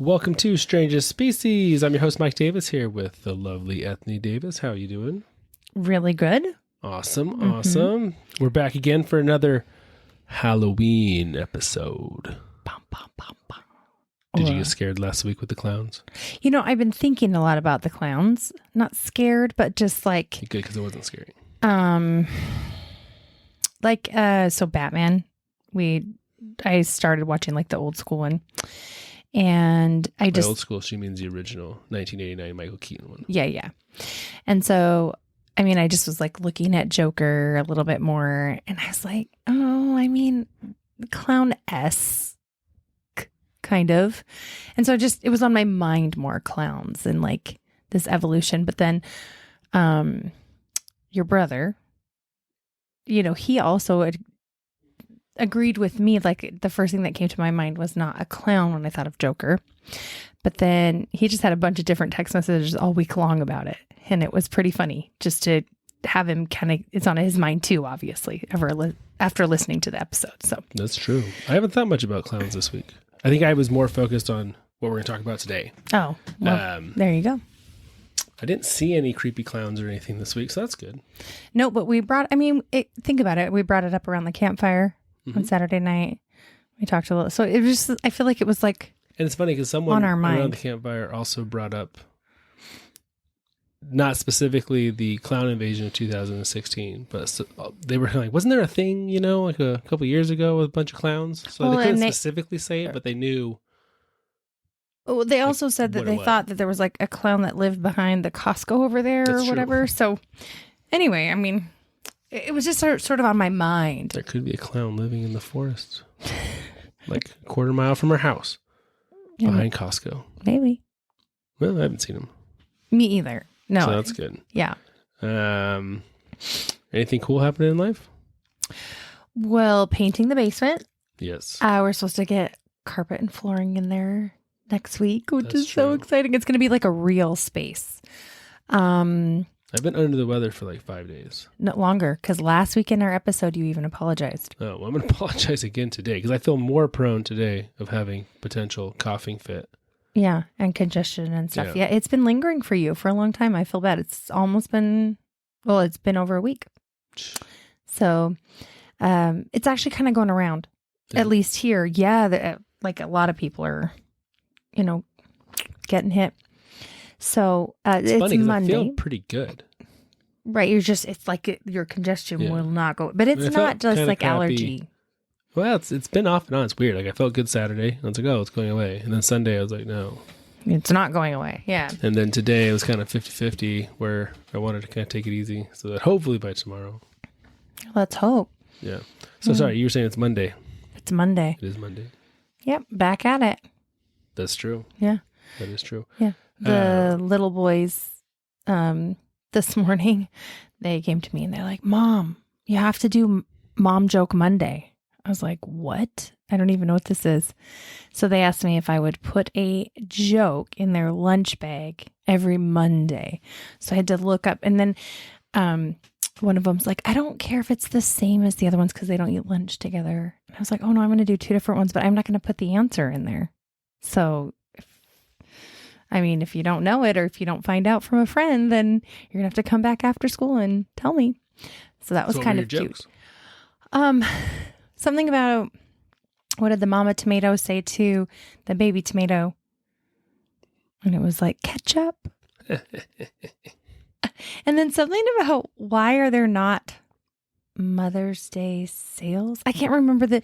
Welcome to Strangest Species. I'm your host, Mike Davis, here with the lovely Ethne Davis. How are you doing? Really good. Awesome, awesome. We're back again for another Halloween episode. Bum, bum, bum, bum. Did you get scared last week with the clowns? You know, I've been thinking a lot about the clowns. Not scared, but just like... Good, because it wasn't scary. So Batman, I started watching like the old school one. And By old school, she means the original 1989 Michael Keaton one. Yeah. And so, I mean, I just was like looking at Joker a little bit more and I was like, clown-esque kind of. And so it was on my mind more clowns and like this evolution. But then, your brother, he also agreed with me. Like the first thing that came to my mind was not a clown when I thought of Joker, but then he just had a bunch of different text messages all week long about it. And it was pretty funny just to have him it's on his mind too, obviously, after listening to the episode. So that's true. I haven't thought much about clowns this week. I think I was more focused on what we're going to talk about today. Oh, well, there you go. I didn't see any creepy clowns or anything this week, so that's good. No, but think about it. We brought it up around the campfire on Saturday night. We talked a little. So it was just, I feel like it was like, and it's funny because someone on our mind around the campfire also brought up, not specifically the clown invasion of 2016, but they were like, wasn't there a thing, like a couple years ago with a bunch of clowns? So they couldn't specifically say it, but they knew. Well, they also said that they thought that there was like a clown that lived behind the Costco over there or whatever. So anyway, it was just sort of on my mind. There could be a clown living in the forest, like a quarter mile from our house, behind Costco. Maybe. Well, I haven't seen him. Me either. No. So that's good. Yeah. Anything cool happening in life? Well, painting the basement. Yes. We're supposed to get carpet and flooring in there next week, which is so exciting. It's going to be like a real space. I've been under the weather for like 5 days. Not longer, because last week in our episode, you even apologized. Oh, well, I'm going to apologize again today because I feel more prone today of having potential coughing fit. Yeah, and congestion and stuff. Yeah, it's been lingering for you for a long time. I feel bad. It's been over a week. So it's actually kind of going around, at least here. Yeah, like a lot of people are, getting hit. So it's funny Monday. I feel pretty good. Right. It's like your congestion will not go, but it's not just like allergy. Well, it's been off and on. It's weird. Like I felt good Saturday. I was like, oh, it's going away. And then Sunday I was like, no. It's not going away. Yeah. And then today it was kind of 50-50 where I wanted to kind of take it easy so that hopefully by tomorrow. Let's hope. Yeah. So sorry, you were saying it's Monday. It's Monday. It is Monday. Yep. Back at it. That's true. Yeah. That is true. Yeah. The little boys this morning, they came to me and they're like, Mom, you have to do Mom Joke Monday. I was like, what? I don't even know what this is. So they asked me if I would put a joke in their lunch bag every Monday. So I had to look up. And then one of them's like, I don't care if it's the same as the other ones because they don't eat lunch together. And I was like, oh no, I'm going to do 2 different ones, but I'm not going to put the answer in there. So if you don't know it or if you don't find out from a friend, then you're going to have to come back after school and tell me. So that was kind of cute. Something about, what did the mama tomato say to the baby tomato? And it was like, ketchup. And then something about, why are there not Mother's Day sales? I can't remember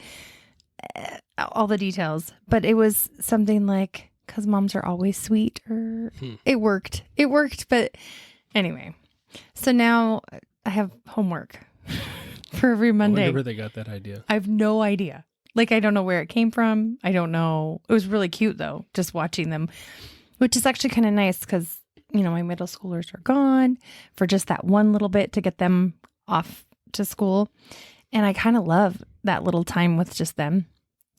all the details, but it was something like, because moms are always sweet, or it worked. But anyway, so now I have homework for every Monday. I wonder where they got that idea. I have no idea. Like, I don't know where it came from. I don't know. It was really cute though, just watching them, which is actually kind of nice because, my middle schoolers are gone for just that one little bit to get them off to school. And I kind of love that little time with just them.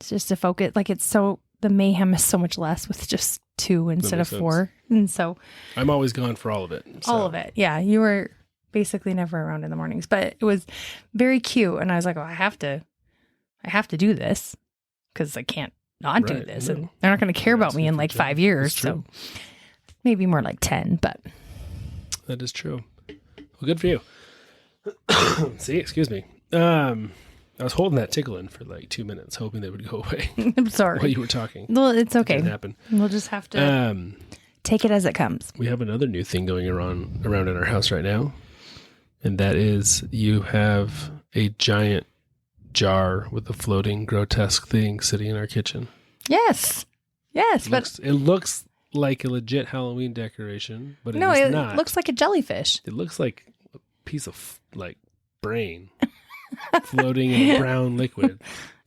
It's just to focus. Like the mayhem is so much less with just 2 instead of 4. And so I'm always gone for all of it. So. All of it. Yeah. You were basically never around in the mornings, but it was very cute. And I was like, I have to do this because I can't not do this. No. And they're not going to care about me in like 5 years. So maybe more like 10, but. That is true. Well, good for you. See, excuse me. I was holding that tickle in for like 2 minutes, hoping they would go away. I'm sorry. While you were talking. Well, it's okay. It didn't happen. We'll just have to take it as it comes. We have another new thing going around in our house right now. And that is you have a giant jar with a floating grotesque thing sitting in our kitchen. Yes. It looks like a legit Halloween decoration, but no, it looks like a jellyfish. It looks like a piece of like brain floating in a brown liquid.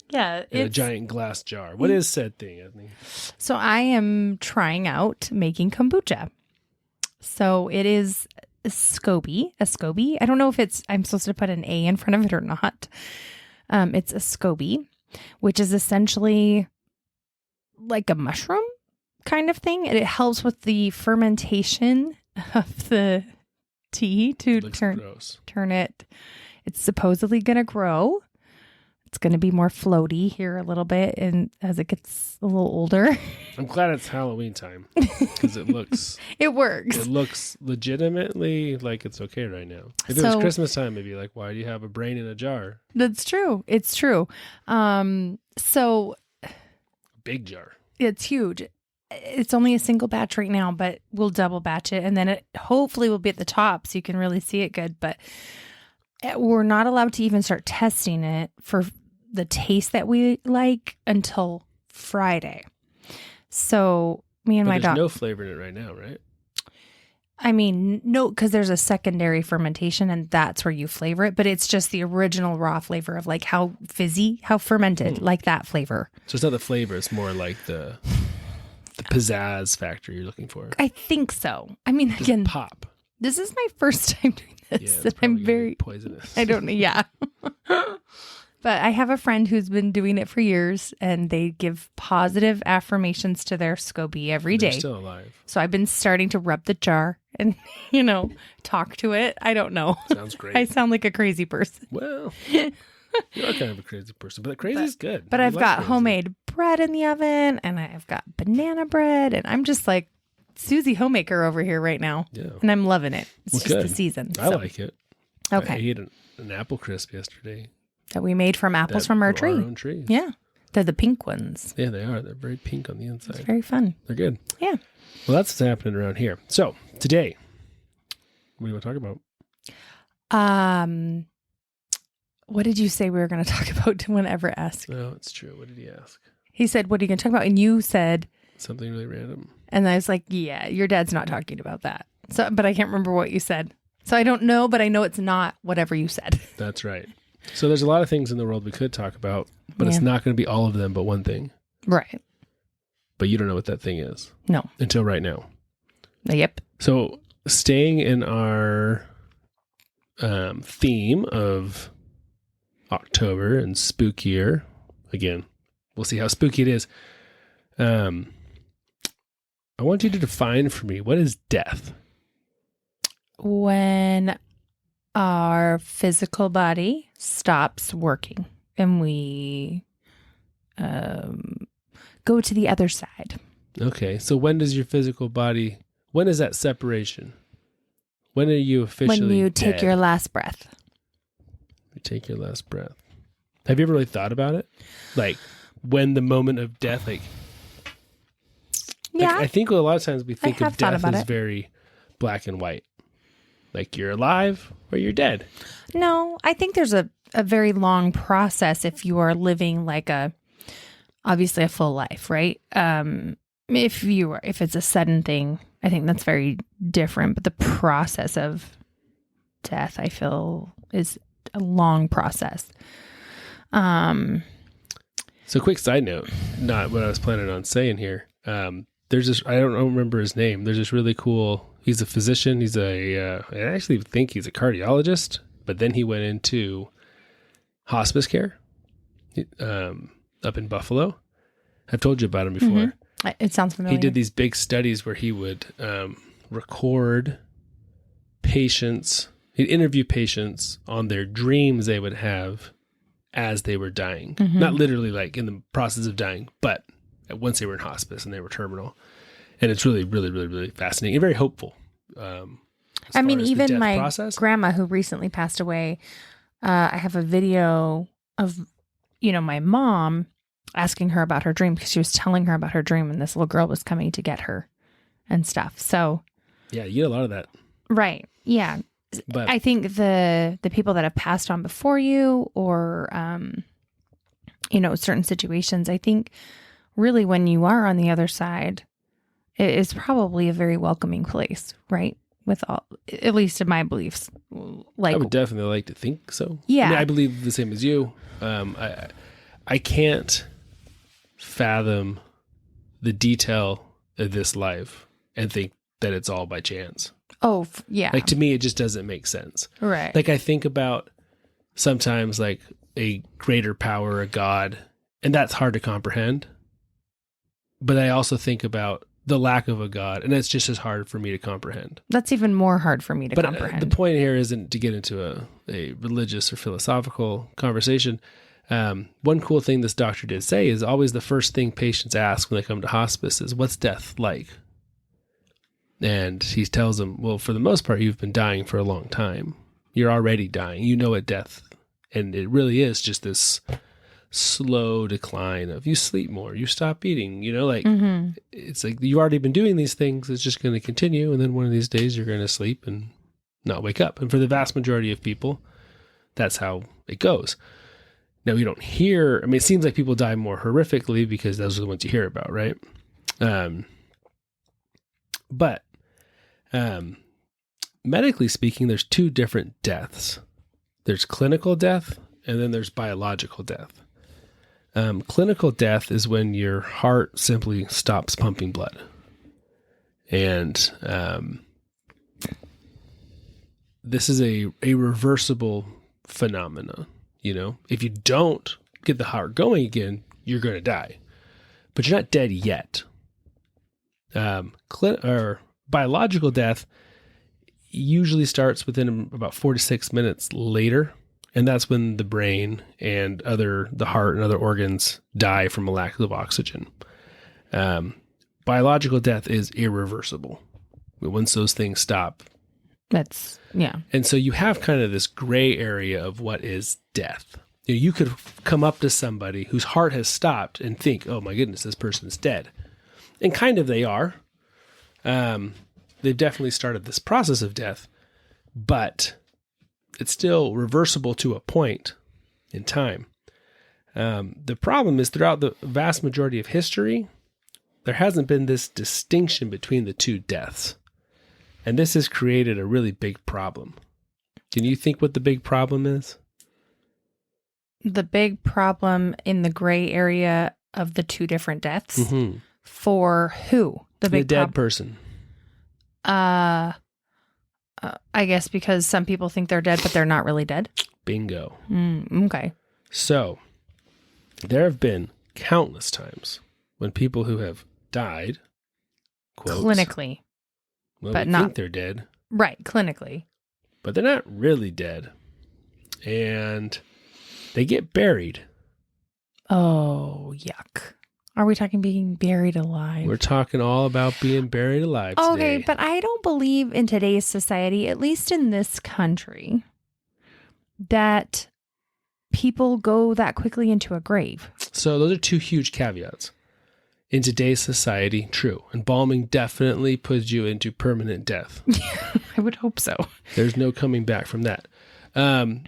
Yeah. In a giant glass jar. What is said thing, Anthony? So I am trying out making kombucha. So it is a SCOBY. I don't know if I'm supposed to put an A in front of it or not. It's a SCOBY, which is essentially like a mushroom kind of thing. And it helps with the fermentation of the tea to turn it. It's supposedly going to grow. It's going to be more floaty here a little bit, and as it gets a little older. I'm glad it's Halloween time because it works. It looks legitimately like it's okay right now. If it was Christmas time, it'd be like, why do you have a brain in a jar? That's true. It's true. So big jar. It's huge. It's only a single batch right now, but we'll double batch it, and then it hopefully will be at the top so you can really see it good. But we're not allowed to even start testing it for the taste that we like until Friday. So me and my dog. There's no flavor in it right now, right? I mean, no, because there's a secondary fermentation and that's where you flavor it. But it's just the original raw flavor of like how fizzy, how fermented, like that flavor. So it's not the flavor. It's more like the pizzazz factor you're looking for. I think so. I mean, again, pop. This is my first time doing this. Yeah, I'm very poisonous. I don't know. Yeah. But I have a friend who's been doing it for years, and they give positive affirmations to their SCOBY every day. They're still alive. So I've been starting to rub the jar and, talk to it. I don't know. Sounds great. I sound like a crazy person. Well, you are kind of a crazy person, but crazy is good. But I've got homemade bread in the oven, and I've got banana bread, and I'm just like Susie Homemaker over here right now. Yeah. And I'm loving it. It's just good. the season. I like it. Okay. I ate an apple crisp yesterday. That we made from apples from our tree. Our own trees. Yeah. They're the pink ones. Yeah, they are. They're very pink on the inside. It's very fun. They're good. Yeah. Well, that's what's happening around here. So today, what do you want to talk about? What did you say we were going to talk about to whenever asked? No, it's true. What did he ask? He said, what are you going to talk about? And you said... something really random. And I was like, yeah, your dad's not talking about that. So, but I can't remember what you said. So I don't know, but I know it's not whatever you said. That's right. So there's a lot of things in the world we could talk about, but it's not going to be all of them but one thing. Right. But you don't know what that thing is. No. Until right now. Yep. So staying in our theme of October and spookier, again, we'll see how spooky it is. I want you to define for me, what is death? When our physical body stops working and we go to the other side. Okay. So when does your physical body, when is that separation? When are you officially When you take dead? your last breath. You take your last breath. Have you ever really thought about it? Like when the moment of death, like... Yeah. Like, I think a lot of times we think of death as it. very black and white. Like you're alive or you're dead. No, I think there's a very long process if you are living like obviously a full life, right? If it's a sudden thing, I think that's very different. But the process of death, I feel, is a long process. So quick side note, not what I was planning on saying here. There's this, I don't remember his name. There's this really cool, he's a physician. He's I actually think he's a cardiologist, but then he went into hospice care up in Buffalo. I've told you about him before. Mm-hmm. It sounds familiar. He did these big studies where he would record patients, he'd interview patients on their dreams they would have as they were dying. Mm-hmm. Not literally like in the process of dying, but once they were in hospice and they were terminal. And it's really, really, really, really fascinating and very hopeful. I mean, even my grandma who recently passed away, I have a video of, my mom asking her about her dream because she was telling her about her dream and this little girl was coming to get her and stuff. So yeah, you get a lot of that. Right. Yeah. But I think the people that have passed on before you or, certain situations, I think really when you are on the other side, it is probably a very welcoming place, right? With all, at least in my beliefs. Like, I would definitely like to think so. Yeah. I mean, I believe the same as you. I can't fathom the detail of this life and think that it's all by chance. Oh, yeah. Like, to me, it just doesn't make sense. Right. Like, I think about sometimes like a greater power, a God, and that's hard to comprehend. But I also think about the lack of a God, and it's just as hard for me to comprehend. That's even more hard for me to comprehend. The point here isn't to get into a religious or philosophical conversation. One cool thing this doctor did say is always the first thing patients ask when they come to hospice is, what's death like? And he tells them, well, for the most part, you've been dying for a long time. You're already dying. You know what death, and it really is just this slow decline of you sleep more, you stop eating, it's like you've already been doing these things. It's just going to continue. And then one of these days you're going to sleep and not wake up. And for the vast majority of people, that's how it goes. Now we don't hear, it seems like people die more horrifically because those are the ones you hear about. Right. But medically speaking, there's two different deaths. There's clinical death and then there's biological death. Clinical death is when your heart simply stops pumping blood. And this is a reversible phenomena. If you don't get the heart going again, you're going to die. But you're not dead yet. Biological death usually starts within about 4 to 6 minutes later. And that's when the brain and the heart and other organs die from a lack of oxygen. Biological death is irreversible. Once those things stop. Yeah. And so you have kind of this gray area of what is death. You could come up to somebody whose heart has stopped and think, oh my goodness, this person's dead. And kind of they are. They've definitely started this process of death, but it's still reversible to a point in time. The problem is throughout the vast majority of history, there hasn't been this distinction between the two deaths. And this has created a really big problem. Can you think what the big problem is? The big problem in the gray area of the two different deaths? Mm-hmm. For who? The dead person. I guess because some people think they're dead, but they're not really dead. Bingo. Okay. So there have been countless times when people who have died, quotes, clinically, but not think they're dead. Right. Clinically. But they're not really dead. And they get buried. Oh, yuck. Are we talking being buried alive? We're talking all about being buried alive today. Okay, but I don't believe in today's society, at least in this country, that people go that quickly into a grave. So those are two huge caveats. In today's society, true. Embalming definitely puts you into permanent death. I would hope so. There's no coming back from that. And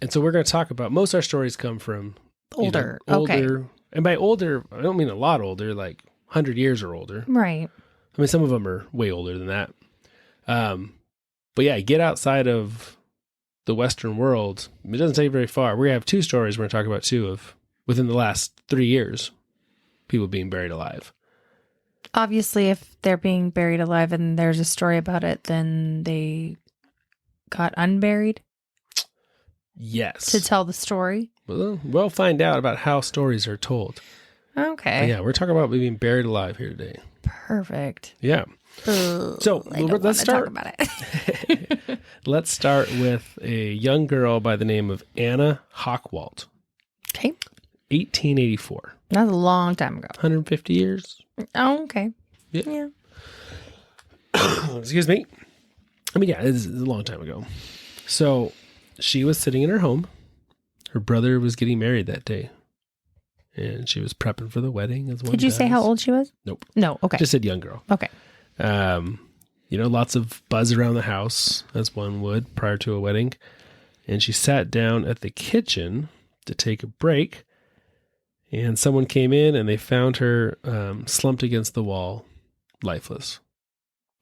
so we're going to talk about, most of our stories come from older. Okay. And by older, I don't mean a lot older, like 100 years or older. Right. I mean, some of them are way older than that. But yeah, get outside of the Western world. It doesn't take very far. We're going to have two stories we're going to talk about too of within the last 3 years, people being buried alive. Obviously, if they're being buried alive and there's a story about it, then they got unburied? Yes. To tell the story? Well, we'll find out about how stories are told. Okay. But yeah, we're talking about being buried alive here today. Perfect. Yeah. So let's start. Talk about it. Let's start with a young girl by the name of Anna Hochwald. Okay. 1884. That's a long time ago. 150 years. Oh, okay. Yeah. Excuse me. I mean, yeah, it's a long time ago. So she was sitting in her home. Her brother was getting married that day. And she was prepping for the wedding as one Did you does. say how old she was? Nope. No, okay. Just said young girl. Okay. Lots of buzz around the house, as one would prior to a wedding. And she sat down at the kitchen to take a break. And someone came in and they found her slumped against the wall, lifeless.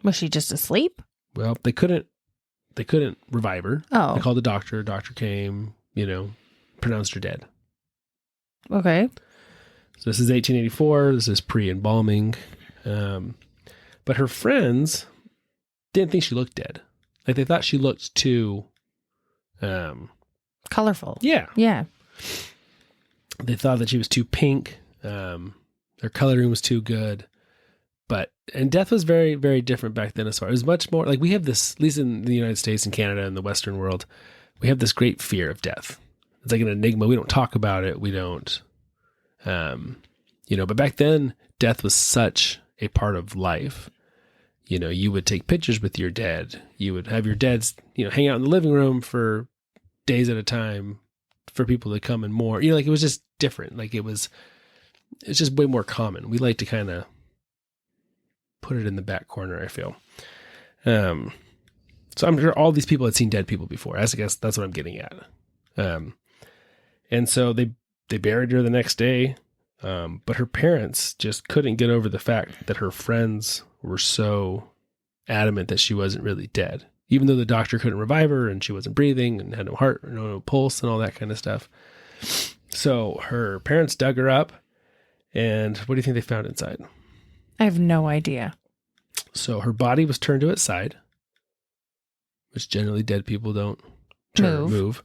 Was she just asleep? Well, they couldn't revive her. Oh. They called the doctor. Doctor came, pronounced her dead. Okay. So this is 1884. This is pre-embalming. But her friends didn't think she looked dead. Like, they thought she looked too... colorful. Yeah. Yeah. They thought that she was too pink. Their coloring was too good. And death was very, very different back then as far. It was much more... Like, we have this, at least in the United States and Canada and the Western world, we have this great fear of death. It's like an enigma. We don't talk about it. We don't... but back then, death was such a part of life. You would take pictures with your dead. You would have your deads, hang out in the living room for days at a time for people to come and more. It was just different. Like, it's just way more common. We like to kind of put it in the back corner, I feel. So I'm sure all these people had seen dead people before. I guess that's what I'm getting at. And so they buried her the next day. But her parents just couldn't get over the fact that her friends were so adamant that she wasn't really dead, even though the doctor couldn't revive her and she wasn't breathing and had no heart, no pulse and all that kind of stuff. So her parents dug her up, and what do you think they found inside? I have no idea. So her body was turned to its side, which generally dead people don't move.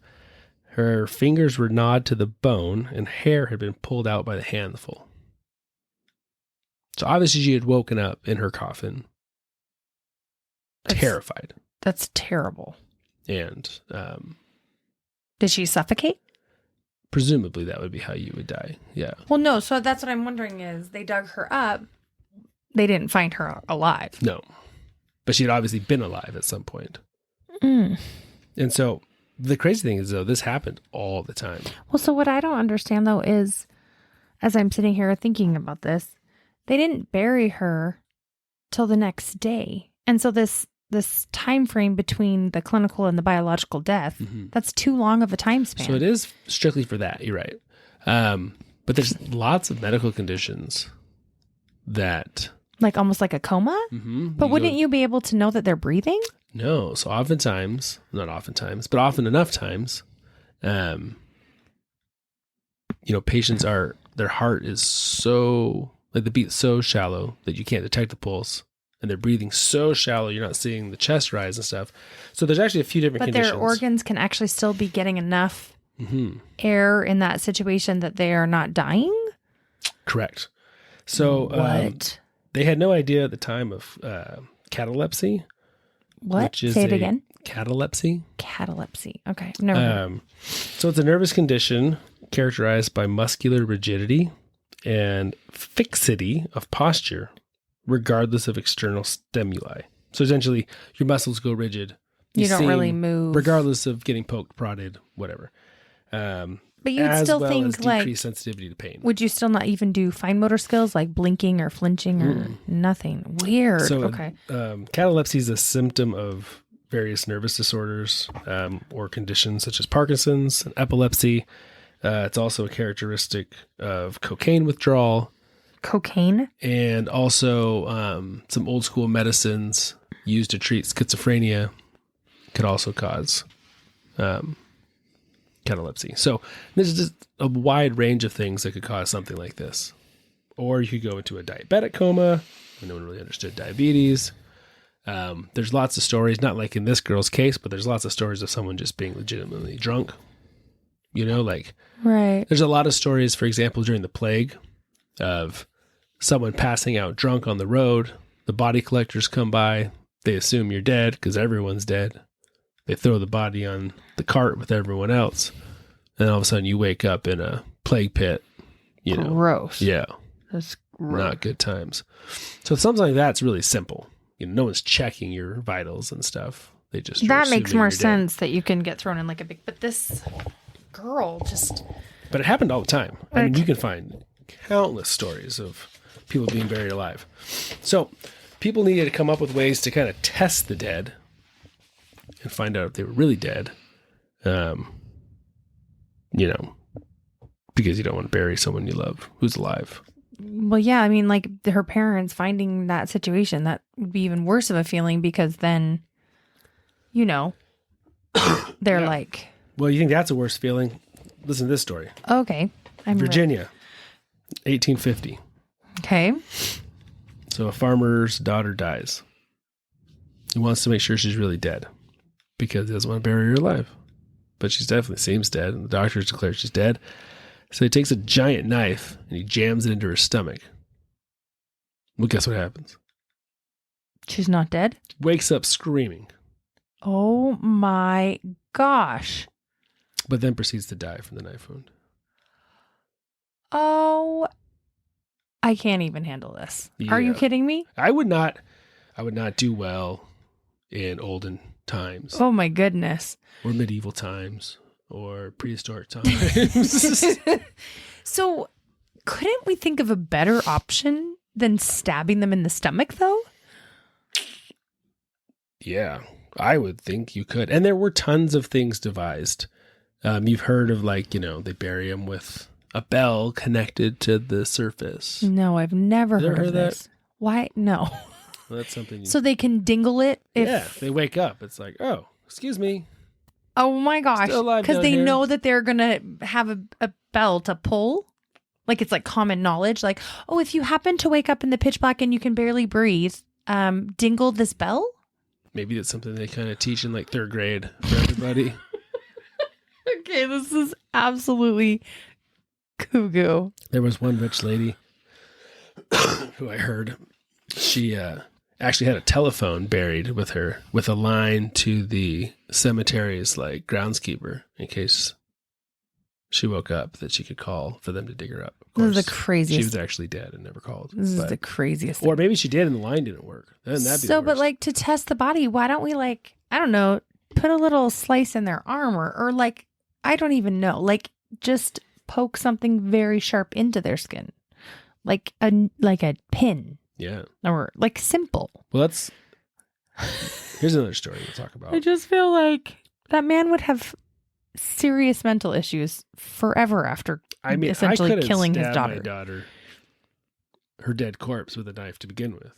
Her fingers were gnawed to the bone, and hair had been pulled out by the handful. So obviously she had woken up in her coffin, terrified. That's terrible. And did she suffocate? Presumably that would be how you would die. Yeah. Well, no. So that's what I'm wondering is they dug her up. They didn't find her alive. No. But she had obviously been alive at some point. Mm. And so the crazy thing is, though, this happened all the time. Well, so what I don't understand, though, is as I'm sitting here thinking about this, they didn't bury her till the next day. And so this time frame between the clinical and the biological death, that's too long of a time span. So it is strictly for that. You're right. But there's lots of medical conditions that... Like almost like a coma? Mm-hmm. But wouldn't you be able to know that they're breathing? No. So oftentimes, not oftentimes, but often enough times, patients their heart is so, like the beat's so shallow that you can't detect the pulse. And they're breathing so shallow, you're not seeing the chest rise and stuff. So there's actually a few different conditions. But their organs can actually still be getting enough air in that situation that they are not dying? Correct. So what? They had no idea at the time of catalepsy. What? Which is Say it again. Catalepsy. Catalepsy. Okay. No. So it's a nervous condition characterized by muscular rigidity and fixity of posture, regardless of external stimuli. So essentially, your muscles go rigid. You don't really move. Regardless of getting poked, prodded, whatever. But you'd still think as decreased sensitivity to pain. Would you still not even do fine motor skills like blinking or flinching or nothing? Weird. So, okay. Catalepsy is a symptom of various nervous disorders or conditions such as Parkinson's and epilepsy. It's also a characteristic of cocaine withdrawal. Cocaine? And also some old school medicines used to treat schizophrenia could also cause catalepsy. So this is just a wide range of things that could cause something like this. Or you could go into a diabetic coma. No one really understood diabetes. There's lots of stories, not like in this girl's case, but there's lots of stories of someone just being legitimately drunk. Right. There's a lot of stories, for example, during the plague of someone passing out drunk on the road. The body collectors come by. They assume you're dead because everyone's dead. They throw the body on the cart with everyone else. And all of a sudden you wake up in a plague pit Gross. Yeah. That's gross. Not good times. So something like that's really simple. No one's checking your vitals and stuff. They just that makes more sense that you can get thrown in like a big. But this girl just. But it happened all the time. I mean, you can find countless stories of people being buried alive. So people needed to come up with ways to kind of test the dead and find out if they were really dead. Because you don't want to bury someone you love who's alive. Well, yeah, I mean, like her parents finding that situation, that would be even worse of a feeling because then, they're like. Well, you think that's a worse feeling? Listen to this story. Okay. Virginia, 1850. Okay. So a farmer's daughter dies. He wants to make sure she's really dead because he doesn't want to bury her alive. But she definitely seems dead, and the doctors declare she's dead. So he takes a giant knife and he jams it into her stomach. Well, guess what happens? She's not dead? Wakes up screaming. Oh my gosh. But then proceeds to die from the knife wound. Oh, I can't even handle this. Yeah. Are you kidding me? I would not do well in olden times. Oh my goodness. Or medieval times. Or prehistoric times. So, couldn't we think of a better option than stabbing them in the stomach, though? Yeah, I would think you could. And there were tons of things devised. You've heard of they bury them with a bell connected to the surface. No, I've never heard of this. That? Why? No. Well, that's something. So they can dingle it if they wake up. It's like, oh, excuse me. Oh my gosh. Because they know that they're going to have a bell to pull. Like it's like common knowledge. Like, oh, if you happen to wake up in the pitch black and you can barely breathe, dingle this bell? Maybe it's something they kind of teach in like third grade for everybody. Okay, this is absolutely cuckoo. There was one rich lady who I heard, she actually had a telephone buried with her with a line to the cemetery's like groundskeeper in case she woke up that she could call for them to dig her up. Of course, this is the craziest. She was actually dead and never called. This is the craziest. Or maybe she did and the line didn't work. Then that'd be but like to test the body, why don't we I don't know, put a little slice in their arm or like, I don't even know, like just poke something very sharp into their skin, like a pin. Yeah. Or like simple. Well, here's another story we'll talk about. I just feel like that man would have serious mental issues forever after essentially killing his daughter. My daughter, her dead corpse with a knife to begin with.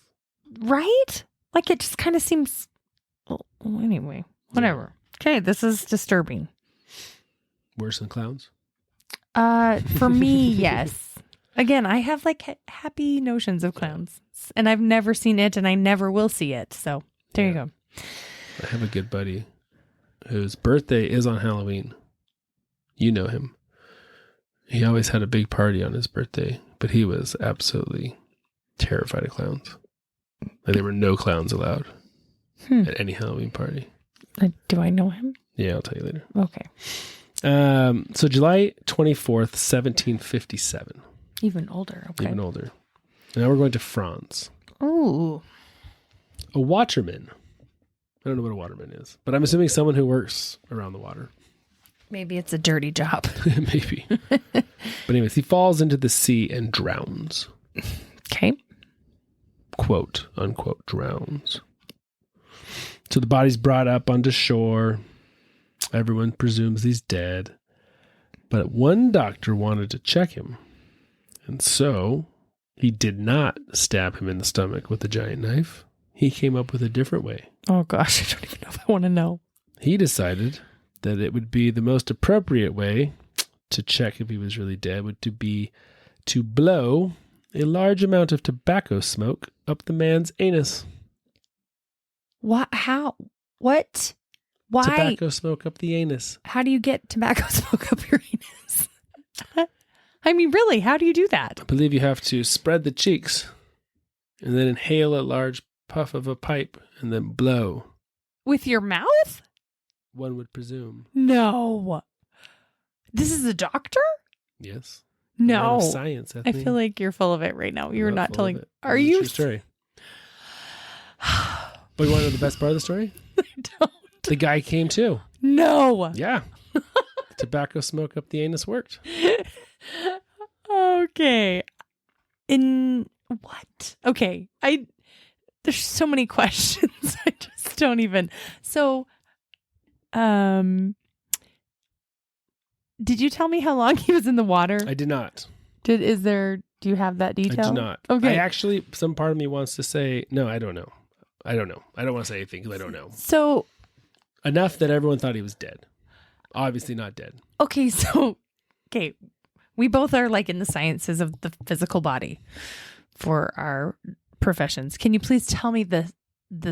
Right? Like it just kind of seems, well, anyway, whatever. Yeah. Okay, this is disturbing. Worse than clowns? For me, yes. Again, I have like happy notions of clowns, and I've never seen it, and I never will see it. So there you go. I have a good buddy whose birthday is on Halloween. You know him. He always had a big party on his birthday, but he was absolutely terrified of clowns. Like there were no clowns allowed at any Halloween party. Do I know him? Yeah, I'll tell you later. Okay. So July 24th, 1757. Even older. Okay. Even older. Now we're going to France. Ooh. A waterman. I don't know what a waterman is, but I'm assuming someone who works around the water. Maybe it's a dirty job. Maybe. But anyways, he falls into the sea and drowns. Okay. Quote, unquote, drowns. So the body's brought up onto shore. Everyone presumes he's dead. But one doctor wanted to check him. And so he did not stab him in the stomach with a giant knife. He came up with a different way. Oh gosh, I don't even know if I want to know. He decided that it would be the most appropriate way to check if he was really dead would to be to blow a large amount of tobacco smoke up the man's anus. What? How? What? Why? Tobacco smoke up the anus. How do you get tobacco smoke up your anus? I mean, really, how do you do that? I believe you have to spread the cheeks and then inhale a large puff of a pipe and then blow. With your mouth? One would presume. No. This is a doctor? Yes. No. Science. I feel like you're full of it right now. You're not telling. Are It's a you? true story. But you want to know the best part of the story? I don't. The guy came too. No. Yeah. Tobacco smoke up the anus worked. Okay. In what? Okay. There's so many questions. I just don't even. So, did you tell me how long he was in the water? I did not. Do you have that detail? I do not. Okay. Some part of me wants to say, no, I don't know. I don't want to say anything because I don't know. So. Enough that everyone thought he was dead. Obviously not dead. Okay. We both are like in the sciences of the physical body for our professions. Can you please tell me the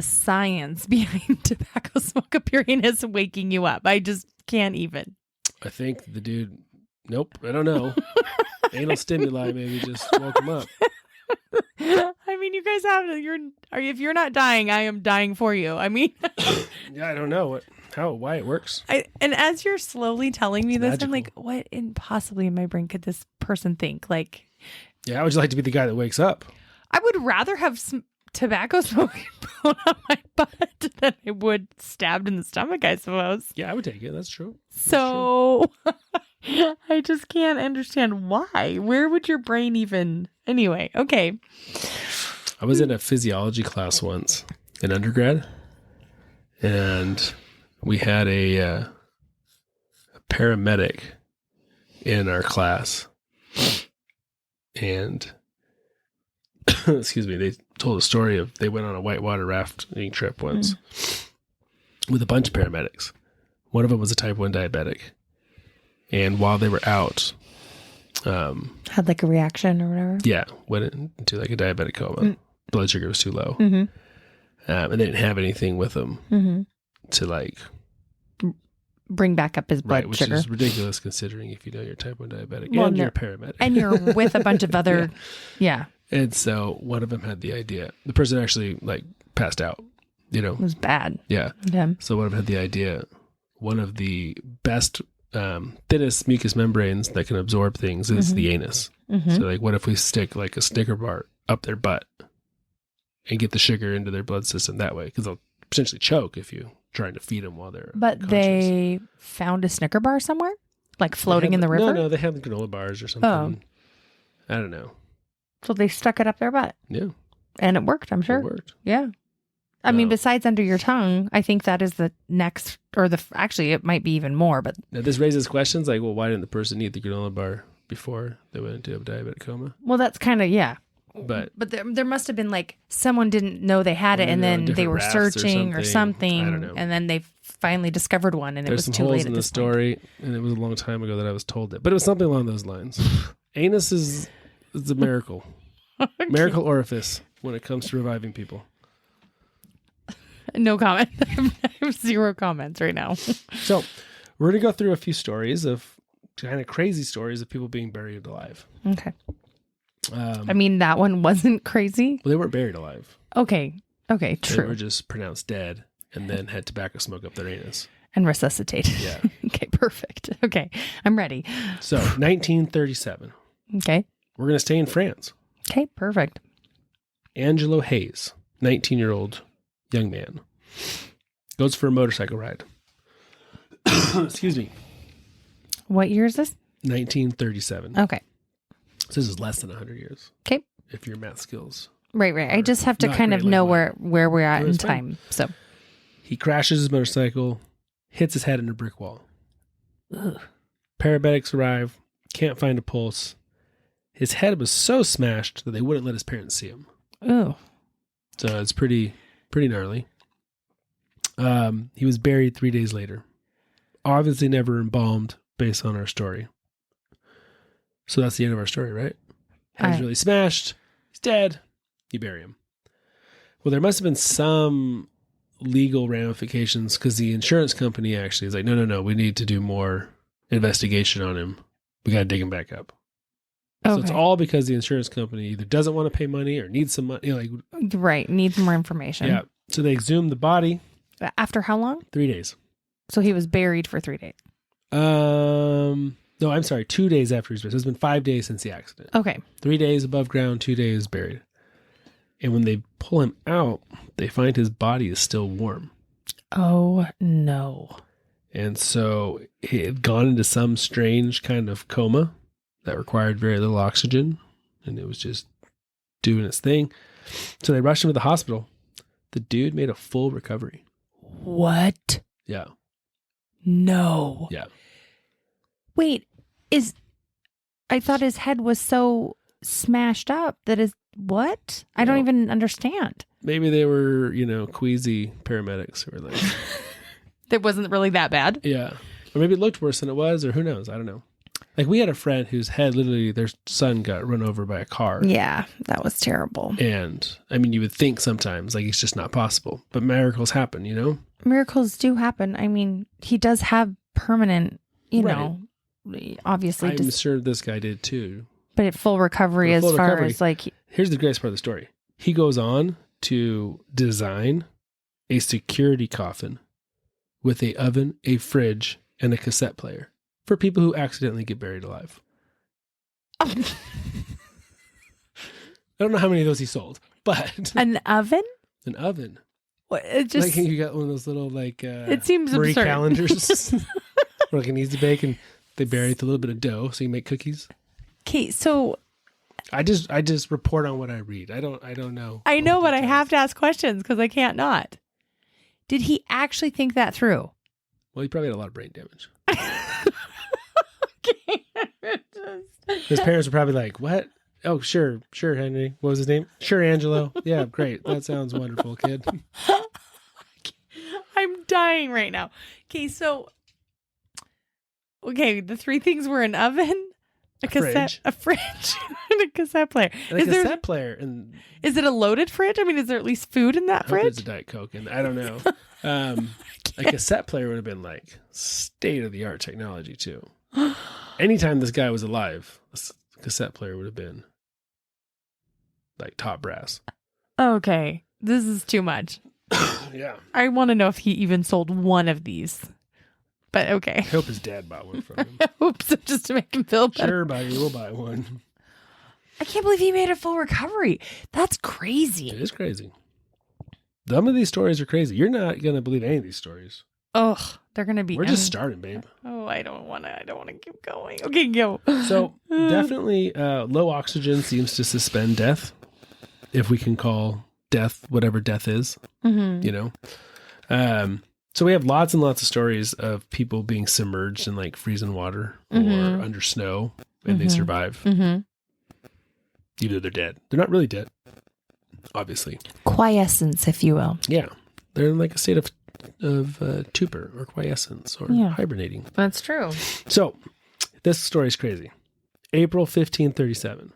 science behind tobacco smoke up your anus waking you up? I just can't even. I think the dude, nope, I don't know. Anal stimuli maybe just woke him up. I mean, you guys if you're not dying, I am dying for you. I mean, yeah, I don't know why it works. And as you're slowly telling me this, magical. I'm like, what possibly in my brain could this person think? Like, yeah, how would you like to be the guy that wakes up? I would rather have tobacco smoke blown up my butt than I would stabbed in the stomach, I suppose. Yeah, I would take it. That's true. So I just can't understand why. Where would your brain even... Anyway, okay. I was in a physiology class once in undergrad, and we had a paramedic in our class, and excuse me, they told a story of they went on a whitewater rafting trip once with a bunch of paramedics. One of them was a type 1 diabetic, and while they were out, had like a reaction or whatever. Yeah, went into like a diabetic coma. Blood sugar was too low, and they didn't have anything with them to like bring back up his blood which sugar. Is ridiculous considering if you know you're type 1 diabetic and you're a paramedic and you're with a bunch of other, yeah. And so one of them had the idea. The person actually like passed out. It was bad. Yeah. So one of them had the idea. One of the best thinnest mucous membranes that can absorb things is the anus. So like what if we stick like a Snicker bar up their butt and get the sugar into their blood system that way? Because they'll potentially choke if you trying to feed them while they're unconscious. They found a Snicker bar somewhere? Like floating in the river? No, they have granola bars or something. Oh. I don't know. So they stuck it up their butt? Yeah. And it worked, I'm sure. It worked. Yeah. I mean, besides under your tongue, I think that is the next, actually, it might be even more. But now this raises questions like, well, why didn't the person eat the granola bar before they went into a diabetic coma? Well, that's kind of, yeah. But there must have been like someone didn't know they had it, and then they were searching or something, I don't know. And then they finally discovered one, and there's it was too late. There's some holes in the story, and it was a long time ago that I was told it, but it was something along those lines. Anus is a miracle, miracle orifice when it comes to reviving people. No comment. I have 0 comments right now. So we're going to go through a few stories of kind of crazy stories of people being buried alive. Okay. I mean, that one wasn't crazy. Well, they weren't buried alive. Okay, true. They were just pronounced dead and then had tobacco smoke up their anus. And resuscitated. Yeah. Okay, perfect. Okay, I'm ready. So 1937. Okay. We're going to stay in France. Okay, perfect. Angelo Hayes, 19-year-old young man, goes for a motorcycle ride. Excuse me. What year is this? 1937. Okay. So this is less than 100 years. Okay. If your math skills. Right. I just have to kind of know where we're at in time. So he crashes his motorcycle, hits his head in a brick wall. Ugh. Paramedics arrive, can't find a pulse. His head was so smashed that they wouldn't let his parents see him. Oh. So it's pretty gnarly. He was buried 3 days later. Obviously never embalmed based on our story. So that's the end of our story, right? Head's really smashed. He's dead. You bury him. Well, there must have been some legal ramifications because the insurance company actually is like, no, we need to do more investigation on him. We got to dig him back up. Okay. So it's all because the insurance company either doesn't want to pay money or needs some money. Right. Needs more information. Yeah. So they exhumed the body. After how long? 3 days. So he was buried for 3 days. No, No, I'm sorry. 2 days after he's buried. So it's been 5 days since the accident. Okay. 3 days above ground, 2 days buried. And when they pull him out, they find his body is still warm. Oh, no. And so he had gone into some strange kind of coma that required very little oxygen. And it was just doing its thing. So they rushed him to the hospital. The dude made a full recovery. What? Yeah. No. Yeah. Wait, I thought his head was so smashed up that is what? I don't even understand. Maybe they were, queasy paramedics who were like... It wasn't really that bad? Yeah. Or maybe it looked worse than it was, or who knows? I don't know. Like, we had a friend whose head, literally, their son got run over by a car. Yeah, that was terrible. And, I mean, you would think sometimes, like, it's just not possible. But miracles happen, Miracles do happen. I mean, he does have permanent, obviously. I'm sure this guy did, too. But at full recovery as far as, like... Here's the greatest part of the story. He goes on to design a security coffin with a oven, a fridge, and a cassette player for people who accidentally get buried alive. I don't know how many of those he sold, but... An oven? An oven. What, it just... Like you got one of those little, it seems Marie absurd. calendars. Where like an easy bake, and they bury it with a little bit of dough so you make cookies. Okay, so... I just report on what I read. I don't know. I know, but I have to ask questions because I can't not. Did he actually think that through? Well, he probably had a lot of brain damage. Okay. His parents were probably like, what? Oh, sure, Henry. What was his name? Sure, Angelo. Yeah, great. That sounds wonderful, kid. I'm dying right now. Okay, so... Okay, the three things were an oven, a fridge, and a cassette player. And a cassette player. And is it a loaded fridge? I mean, is there at least food in that fridge? There's a Diet Coke, and I don't know. A cassette player would have been like state-of-the-art technology, too. Anytime this guy was alive, a cassette player would have been like top brass. Okay, this is too much. Yeah. I want to know if he even sold one of these. But okay. I hope his dad bought one from him. Oops, just to make him feel better. Sure, buddy, we'll buy one. I can't believe he made a full recovery. That's crazy. It is crazy. Some of these stories are crazy. You're not going to believe any of these stories. Ugh, they're going to be... We're just starting, babe. Oh, I don't want to keep going. Okay, go. So, definitely low oxygen seems to suspend death, if we can call death whatever death is, So we have lots and lots of stories of people being submerged in like freezing water or under snow, and they survive. Even though they're dead. They're not really dead, obviously. Quiescence, if you will. Yeah. They're in like a state of torpor or quiescence or hibernating. That's true. So this story is crazy. April 1537.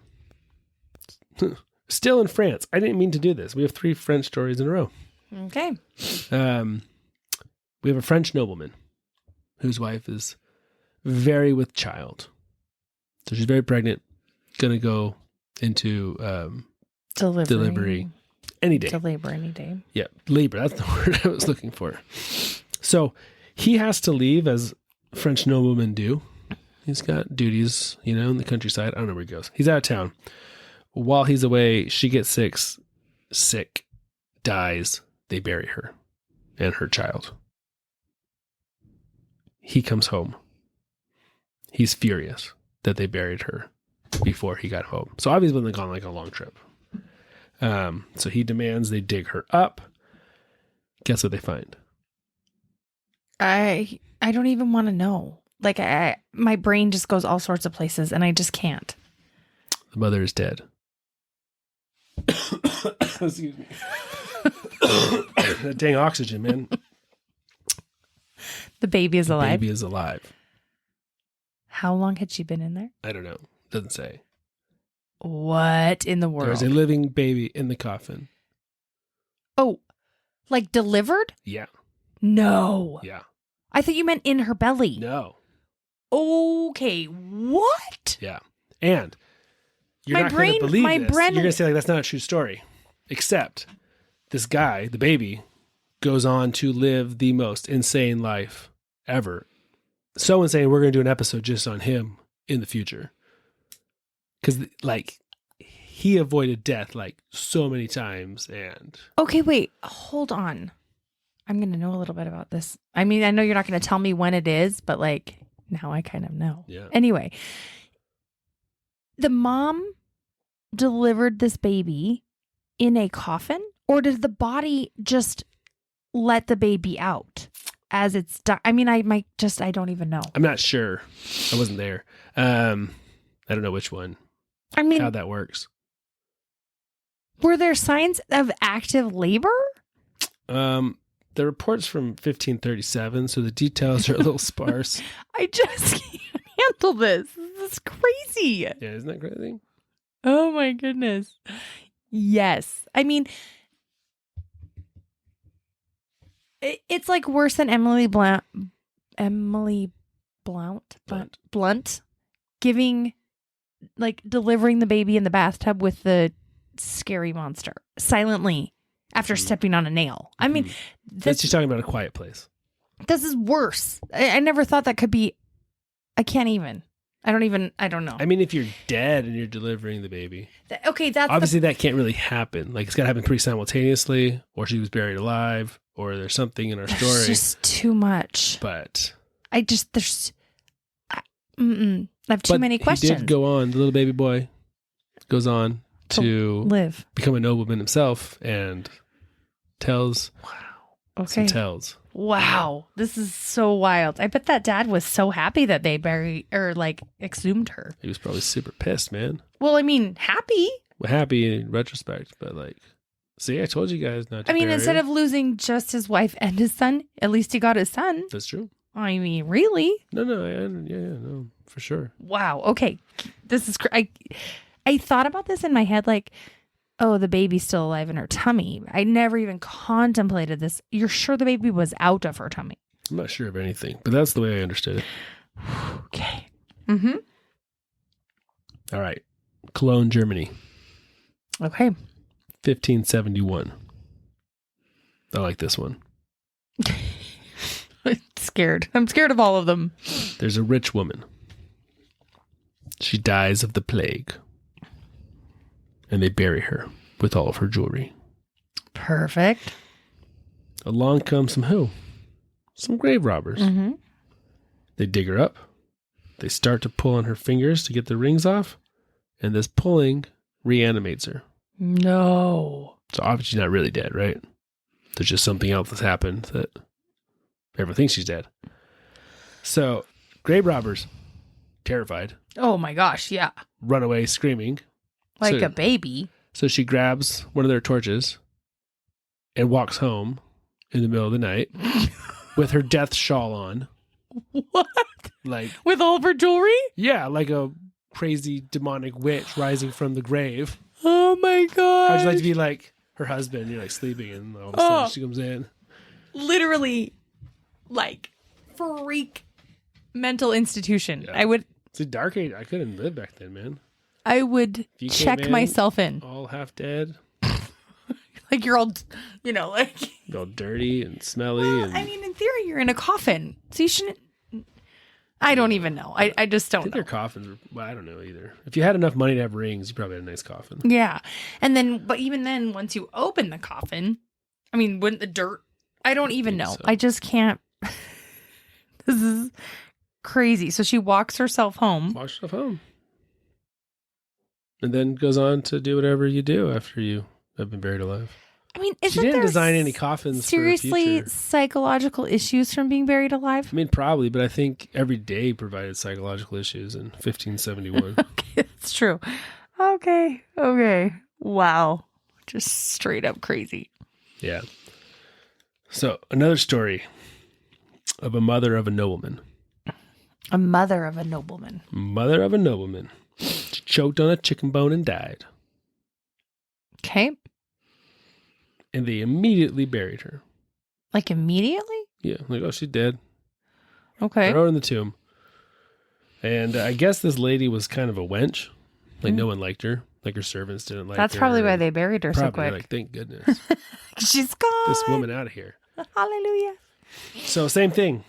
Still in France. I didn't mean to do this. We have 3 French stories in a row. Okay. We have a French nobleman whose wife is very with child. So she's very pregnant, going to go into delivery any day. To labor any day. Yeah, labor. That's the word I was looking for. So he has to leave, as French noblemen do. He's got duties, in the countryside. I don't know where he goes. He's out of town. While he's away, she gets sick, dies. They bury her and her child. He comes home. He's furious that they buried her before he got home. So obviously they've gone like a long trip. So he demands they dig her up. Guess what they find? I don't even want to know. Like my brain just goes all sorts of places and I just can't. The mother is dead. Excuse me. That dang oxygen, man. The baby is alive. The baby is alive. How long had she been in there? I don't know. Doesn't say. What in the world? There's a living baby in the coffin. Oh, like delivered? Yeah. No. Yeah. I thought you meant in her belly. No. Okay. What? Yeah. And you're not going to believe this. You're going to say, like, that's not a true story. Except this guy, the baby, goes on to live the most insane life ever someone saying we're going to do an episode just on him in the future. Because, like, he avoided death, like, so many times. And okay, wait, hold on. I'm going to know a little bit about this. I mean, I know you're not going to tell me when it is, but, like, now I kind of know. Yeah. Anyway, the mom delivered this baby in a coffin, or did the body just let the baby out as it's done? I mean, I don't even know. I'm not sure. I wasn't there. I don't know which one. I mean, how that works. Were there signs of active labor? The report's from 1537, so the details are a little sparse. I just can't handle this. This is crazy. Yeah, isn't that crazy? Oh my goodness. Yes. I mean, it's like worse than Emily Blunt giving, like, delivering the baby in the bathtub with the scary monster silently after stepping on a nail. I mean, that's just talking about A Quiet Place. This is worse. I never thought that could be. I can't even. I don't know. I mean, if you're dead and you're delivering the baby. Okay, that's obviously that can't really happen. Like, it's got to happen pretty simultaneously, or she was buried alive, or there's something in our story. It's just too much. But I have too many questions. He did go on. The little baby boy goes on to live, become a nobleman himself, and tells. Wow. Okay. Some tales. Wow, this is so wild. I bet that dad was so happy that they exhumed her. He was probably super pissed, man. Well, I mean, happy. Well, happy in retrospect, but like, see, I told you guys not to. I mean, bury instead her. of losing just his wife and his son, at least he got his son. That's true. I mean, really? No, no, for sure. Wow. Okay, this is. I thought about this in my head, like, oh, the baby's still alive in her tummy. I never even contemplated this. You're sure the baby was out of her tummy? I'm not sure of anything, but that's the way I understood it. Okay. Mm-hmm. All right. Cologne, Germany. Okay. 1571. I like this one. I'm scared. I'm scared of all of them. There's a rich woman. She dies of the plague. And they bury her with all of her jewelry. Perfect. Along comes some who? Some grave robbers. Mm-hmm. They dig her up. They start to pull on her fingers to get the rings off. And this pulling reanimates her. No. So obviously she's not really dead, right? There's just something else that's happened that everyone thinks she's dead. So grave robbers, terrified. Oh my gosh, yeah. Run away screaming. Like a baby. So she grabs one of their torches and walks home in the middle of the night with her death shawl on. What? Like, with all of her jewelry? Yeah, like a crazy demonic witch rising from the grave. Oh my god. How'd you like to be like her husband? You're like sleeping and all of a sudden she comes in. Literally, like, freak mental institution. Yeah. I would. It's a dark age. I couldn't live back then, man. I would check myself in. All half dead. Like you're all, like. You're all dirty and smelly. Well, I mean, in theory, you're in a coffin. So you shouldn't. I don't even know. I just don't know. Their coffins were, I don't know either. If you had enough money to have rings, you probably had a nice coffin. Yeah. And then, but even then, once you open the coffin, I mean, wouldn't the dirt. I don't even know. So. I just can't. This is crazy. So she walks herself home. And then goes on to do whatever you do after you have been buried alive. I mean, she didn't design any coffins seriously for psychological issues from being buried alive? I mean, probably, but I think every day provided psychological issues in 1571. Okay, that's true. Okay. Wow. Just straight up crazy. Yeah. So, another story of a mother of a nobleman. A mother of a nobleman. Mother of a nobleman. She choked on a chicken bone and died. Okay. And they immediately buried her. Like immediately? Yeah. Like, oh, she's dead. Okay. Throw her in the tomb. And I guess this lady was kind of a wench. Like, no one liked her. Like, her servants didn't like her. That's probably why they buried her so quick. Like, thank goodness. She's gone. This woman out of here. Hallelujah. So, same thing.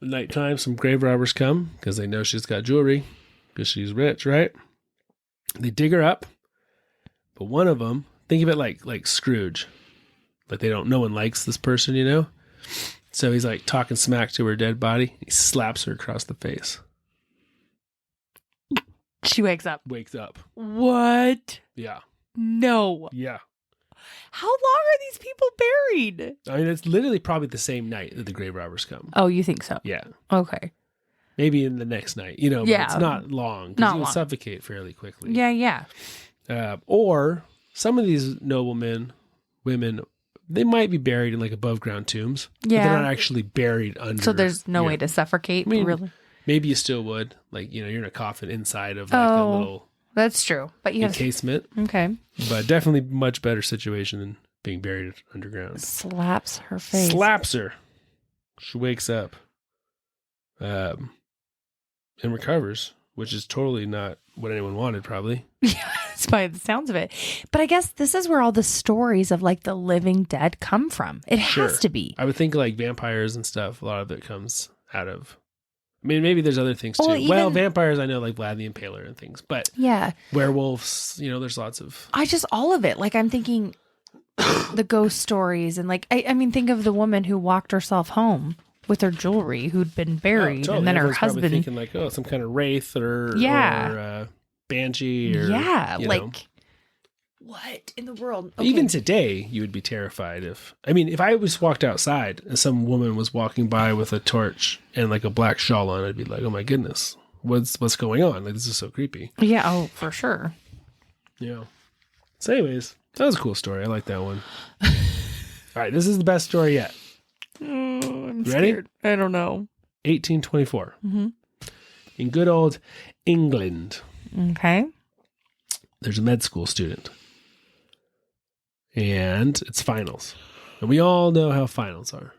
At nighttime, some grave robbers come because they know she's got jewelry because she's rich, right? They dig her up, but one of them, think of it like Scrooge. Like no one likes this person, you know? So he's like talking smack to her dead body. He slaps her across the face. She wakes up. Wakes up. What? Yeah. No. Yeah. How long are these people buried? I mean, it's literally probably the same night that the grave robbers come. Oh, you think so? Yeah. Okay. Maybe in the next night, you know, but it's not long. Not you'll long. suffocate fairly quickly. Yeah. Or some of these noblemen, women, they might be buried in like above ground tombs. Yeah. But they're not actually buried under. So there's no way to suffocate, I mean, really? Maybe you still would. Like, you know, you're in a coffin inside of like a little that's true. But you encasement. Okay. But definitely much better situation than being buried underground. Slaps her face. Slaps her. She wakes up. And recovers, which is totally not what anyone wanted, probably. Yeah, that's by the sounds of it. But I guess this is where all the stories of like the living dead come from. It has to be. I would think like vampires and stuff, a lot of it comes out of. I mean, maybe there's other things too. Well, vampires, I know, like Vlad the Impaler and things, but yeah, werewolves, you know, there's lots of. All of it. Like I'm thinking the ghost stories and like, I mean, think of the woman who walked herself home with her jewelry who'd been buried, totally. and then Everyone's her husband thinking like, oh, some kind of wraith or banshee or like what in the world? Okay. Even today, you would be terrified if I was walked outside and some woman was walking by with a torch and like a black shawl on, I'd be like, oh my goodness, what's going on? Like, this is so creepy. Yeah, oh, for sure. Yeah. So anyways, that was a cool story. I like that one. All right, this is the best story yet. I'm ready? scared. I don't know. 1824. In good old England. Okay. There's a med school student. And it's finals. And we all know how finals are.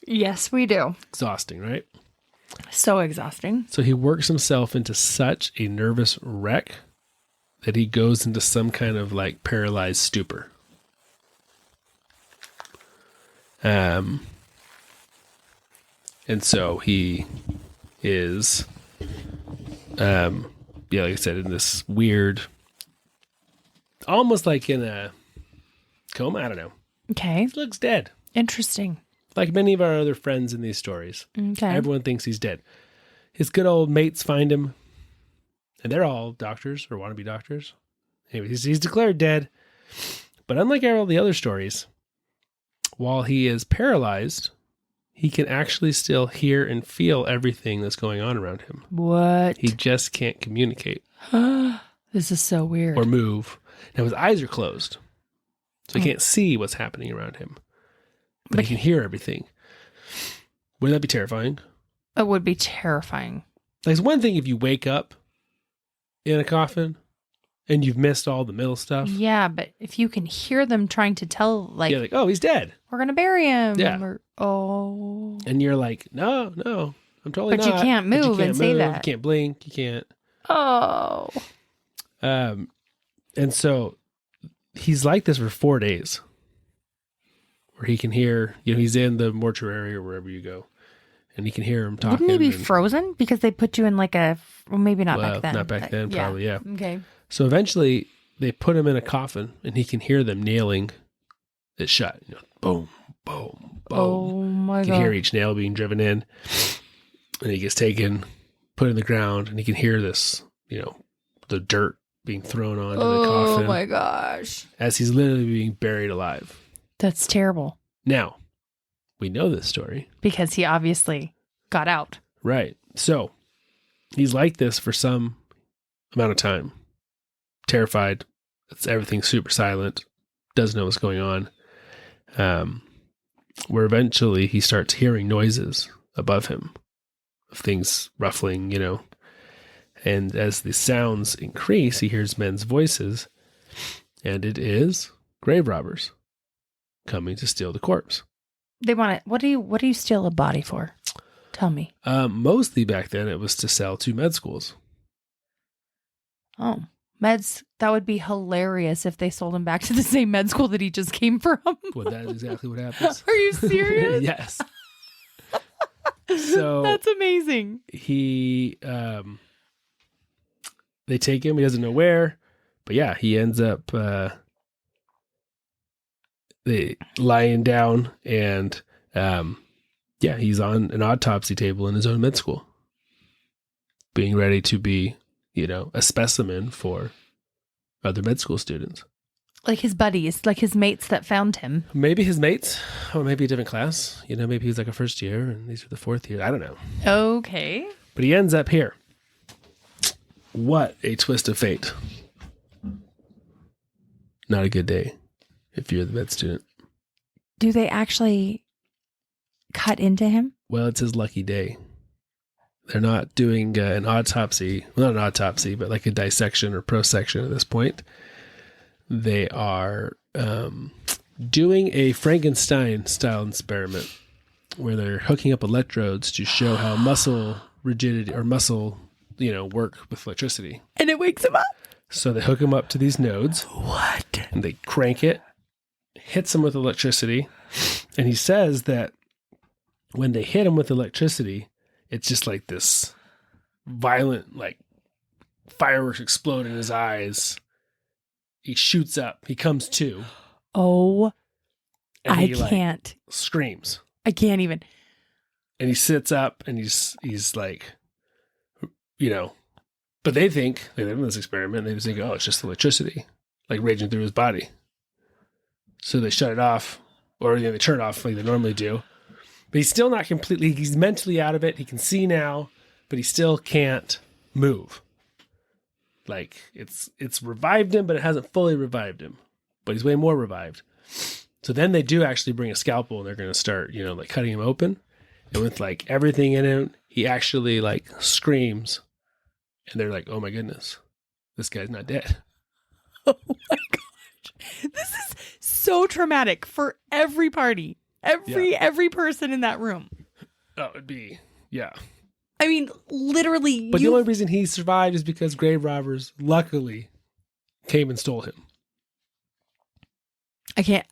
Yes, we do. Exhausting, right? So exhausting. So he works himself into such a nervous wreck that he goes into some kind of like paralyzed stupor. And so he is, like I said, in this weird, almost like in a coma. I don't know. Okay. He looks dead. Interesting. Like many of our other friends in these stories. Okay. Everyone thinks he's dead. His good old mates find him, and they're all doctors or wannabe doctors. Anyway, he's declared dead. But unlike all the other stories, while he is paralyzed, he can actually still hear and feel everything that's going on around him. What? He just can't communicate. This is so weird. Or move. Now his eyes are closed, so he can't see what's happening around him. But he can hear everything. Wouldn't that be terrifying? It would be terrifying. Like, it's one thing if you wake up in a coffin and you've missed all the middle stuff. Yeah, but if you can hear them trying to tell, like, oh, he's dead. We're going to bury him. Yeah. Or, oh. And you're like, no, I'm totally not. But you can't move and say that. You can't blink. You can't. Oh. And so he's like this for 4 days where he can hear, he's in the mortuary or wherever you go. And he can hear him talking. Wouldn't he be frozen? Because they put you in like well, maybe not back then. Not back then, probably, yeah. Okay. So eventually they put him in a coffin and he can hear them nailing it shut. Boom, boom, boom. Oh my God. You can hear each nail being driven in. And he gets taken, put in the ground, and he can hear this, the dirt being thrown onto the coffin. Oh my gosh. As he's literally being buried alive. That's terrible. Now, we know this story. Because he obviously got out. Right. So, he's like this for some amount of time. Terrified. Everything's super silent. Doesn't know what's going on. Where eventually he starts hearing noises above him. Of things ruffling, And as the sounds increase, he hears men's voices. And it is grave robbers coming to steal the corpse. They want it. What do you steal a body for? Tell me. Mostly back then it was to sell to med schools. Oh, meds. That would be hilarious if they sold him back to the same med school that he just came from. Well, that is exactly what happens. Are you serious? Yes. So that's amazing. He, they take him. He doesn't know where, but yeah, he ends up they lying down, and he's on an autopsy table in his own med school, being ready to be, a specimen for other med school students. Like his buddies, like his mates that found him. Maybe his mates, or maybe a different class. Maybe he's like a first year and these are the fourth year. I don't know. Okay. But he ends up here. What a twist of fate. Not a good day if you're the med student. Do they actually cut into him? Well, it's his lucky day. They're not doing an autopsy. Well, not an autopsy, but like a dissection or prosection at this point. They are doing a Frankenstein-style experiment where they're hooking up electrodes to show how muscle rigidity or muscle, work with electricity. And it wakes him up? So they hook him up to these nodes. What? And they crank it, hits him with electricity. And he says that when they hit him with electricity, it's just like this violent, like fireworks explode in his eyes. He shoots up. He comes to. Oh, and I he, can't. Screams. I can't even. And he sits up and he's like, but they think, they're in this experiment, they just think, oh, it's just electricity, like raging through his body. So they shut it off, or they turn it off like they normally do. But he's still not completely, he's mentally out of it. He can see now, but he still can't move. Like it's revived him, but it hasn't fully revived him. But he's way more revived. So then they do actually bring a scalpel and they're going to start, like cutting him open. And with like everything in him, he actually like screams. And they're like, oh my goodness, this guy's not dead. Oh my gosh. This is so traumatic for every party. Every person in that room. Oh, it'd be, yeah. I mean, literally. But the only reason he survived is because grave robbers, luckily, came and stole him. I can't.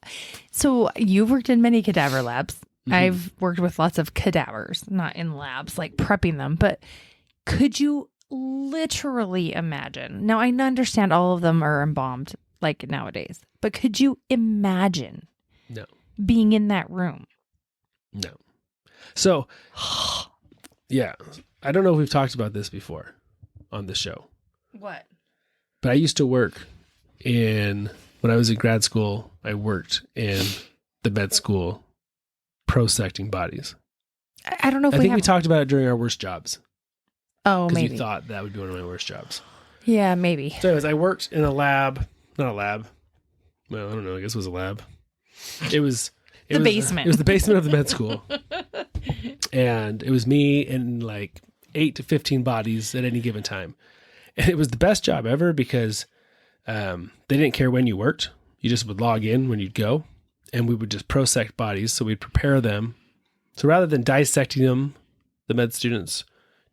So you've worked in many cadaver labs. Mm-hmm. I've worked with lots of cadavers, not in labs, like prepping them. But could you literally imagine? Now, I understand all of them are embalmed like nowadays, but could you imagine No. being in that room? No. So, yeah, I don't know if we've talked about this before on the show. What? But I used to work when I was in grad school, I worked in the med school prosecting bodies. I don't know if I think we talked about it during our worst jobs. Oh, because maybe. you thought that would be one of my worst jobs. Yeah, maybe. So anyways, I worked in a lab, not a lab. Well, I don't know. I guess it was a lab. It was the basement. It was the basement of the med school. And it was me and like 8 to 15 bodies at any given time. And it was the best job ever because they didn't care when you worked. You just would log in when you'd go. And we would just prosect bodies. So we'd prepare them. So rather than dissecting them, the med students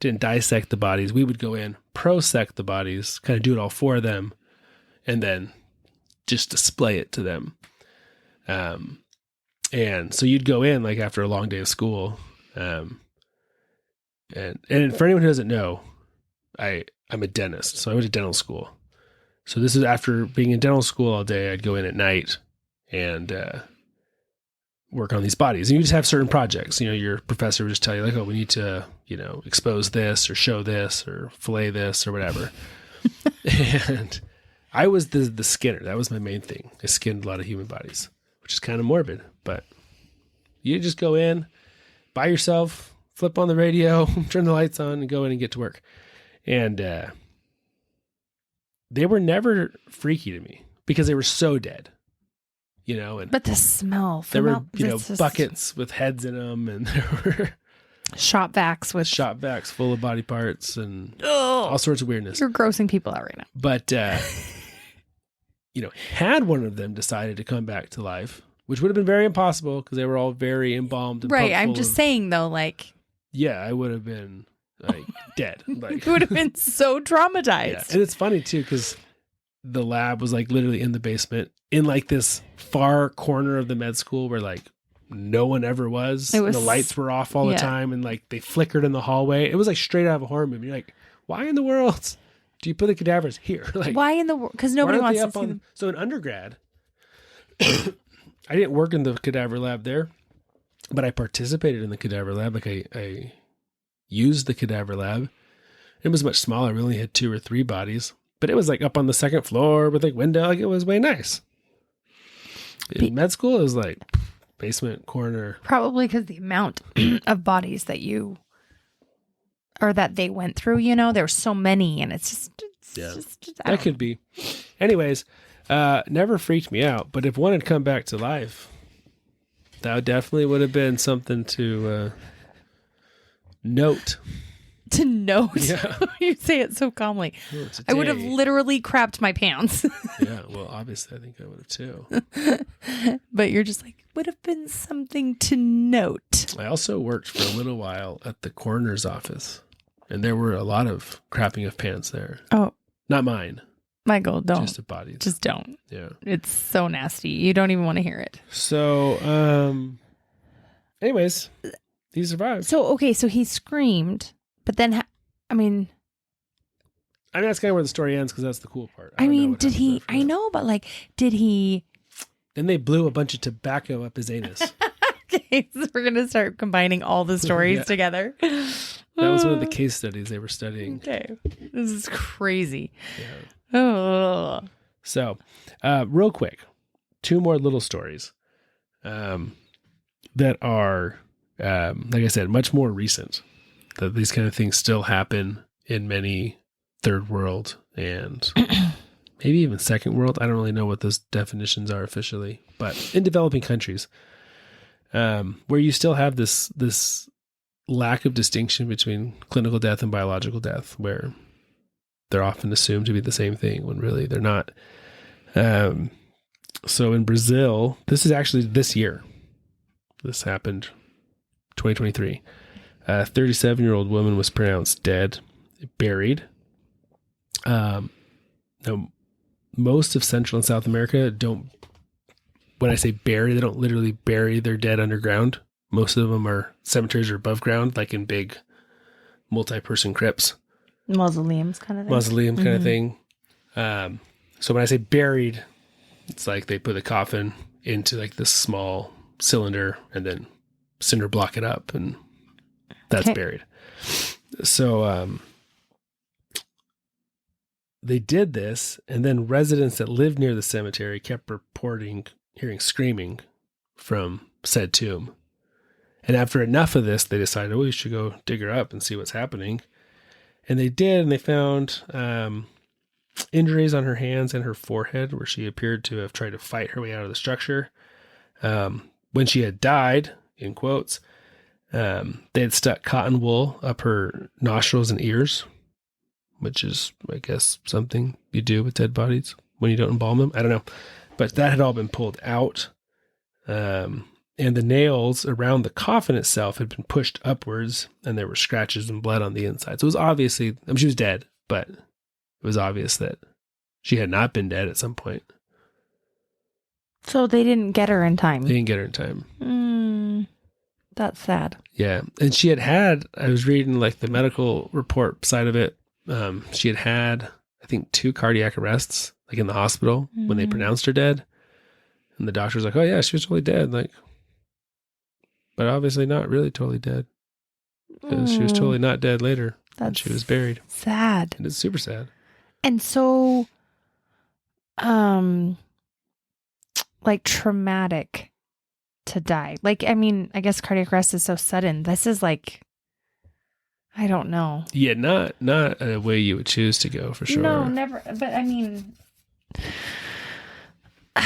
didn't dissect the bodies. We would go in, prosect the bodies, kind of do it all for them, and then just display it to them. And so you'd go in like after a long day of school. And for anyone who doesn't know, I'm a dentist. So I went to dental school. So this is after being in dental school all day, I'd go in at night and work on these bodies. And you just have certain projects. Your professor would just tell you like, oh, we need to, expose this or show this or fillet this or whatever. And I was the skinner. That was my main thing. I skinned a lot of human bodies, which is kind of morbid, but you just go in by yourself, flip on the radio, turn the lights on and go in and get to work. And they were never freaky to me because they were so dead. And but the smell. There were, buckets with heads in them, and there were shop vacs full of body parts and all sorts of weirdness. You're grossing people out right now. But, had one of them decided to come back to life, which would have been very impossible because they were all very embalmed. And right. I'm just saying though, like, yeah, I would have been like dead. Like, you would have been so traumatized. Yeah. And it's funny too, because the lab was like literally in the basement in like this far corner of the med school where like no one ever was. It was the lights were off all the time, and like they flickered in the hallway. It was like straight out of a horror movie. You're like, why in the world do you put the cadavers here? Like, why in the world? Because nobody wants to see them. So in undergrad, I didn't work in the cadaver lab there, but I participated in the cadaver lab. Like I used the cadaver lab. It was much smaller. We only had 2 or 3 bodies, but it was like up on the 2nd floor with like window. Like it was way nice. In med school, it was like basement, corner. Probably because the amount of bodies that they went through, you know, there were so many, and it's just that could be. Anyways, never freaked me out, but if one had come back to life, that definitely would have been something to note. To note? Yeah. You say it so calmly. Oh, I would have literally crapped my pants. Yeah, well, obviously, I think I would have too. But you're just like, would have been something to note. I also worked for a little while at the coroner's office, and there were a lot of crapping of pants there. Oh. Not mine. Michael, don't. Just of bodies. Just don't. Yeah. It's so nasty. You don't even want to hear it. So, anyways, he survived. So he screamed, but then, I mean, that's kind of where the story ends because that's the cool part. I mean, did he, I know, but like, did he? Then they blew a bunch of tobacco up his anus. Okay, so we're going to start combining all the stories together. That was one of the case studies they were studying. Okay. This is crazy. Yeah. Oh. So, real quick, 2 more little stories that are, like I said, much more recent. That these kind of things still happen in many third world and maybe even second world. I don't really know what those definitions are officially, but in developing countries, where you still have this lack of distinction between clinical death and biological death, where they're often assumed to be the same thing when really they're not. So in Brazil, this is actually this year. This happened 2023. A 37-year-old woman was pronounced dead, buried. Now, most of Central and South America don't, when I say bury, they don't literally bury their dead underground. Most of them are cemeteries or above ground, like in big multi-person crypts. Mausoleums kind of thing. Mausoleum kind of thing. So when I say buried, it's like they put the coffin into like this small cylinder and then cinder block it up, and that's buried. So they did this, and then residents that lived near the cemetery kept reporting hearing screaming from said tomb. And after enough of this, they decided, we should go dig her up and see what's happening. And they did, and they found injuries on her hands and her forehead where she appeared to have tried to fight her way out of the structure. When she had died, in quotes, they had stuck cotton wool up her nostrils and ears, which is, I guess, something you do with dead bodies when you don't embalm them. I don't know. But that had all been pulled out. And the nails around the coffin itself had been pushed upwards, and there were scratches and blood on the inside. So it was obviously, she was dead, but it was obvious that she had not been dead at some point. So they didn't get her in time. They didn't get her in time. That's sad. Yeah. And she had, I was reading like the medical report side of it. She had, I think, 2 cardiac arrests, like in the hospital when they pronounced her dead. And the doctor was like, oh yeah, she was totally dead. Like, but obviously not really totally dead. Because she was totally not dead later. When she was buried. Sad. And it's super sad. And so, like traumatic to die. Like, I mean, I guess cardiac arrest is so sudden. This is like, I don't know. Yeah, not a way you would choose to go for sure. No, never. But I mean,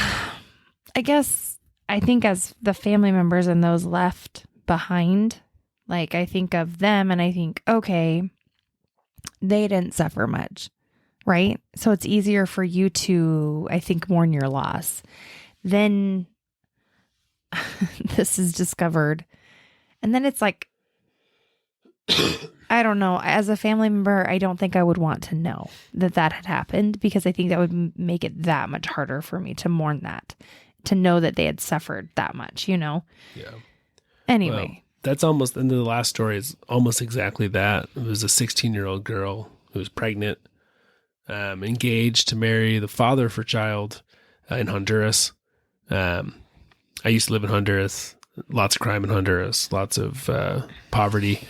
I guess I think as the family members and those left behind, like I think of them and I think, okay, they didn't suffer much, right? So it's easier for you to, I think, mourn your loss. Then this is discovered. And then it's like, I don't know. As a family member, I don't think I would want to know that had happened, because I think that would make it that much harder for me to mourn that. to know that they had suffered that much, you know? Yeah. Anyway. Well, that's almost, and the last story is almost exactly that. It was a 16-year-old girl who was pregnant, engaged to marry the father of her child in Honduras. I used to live in Honduras. Lots of crime in Honduras, lots of poverty.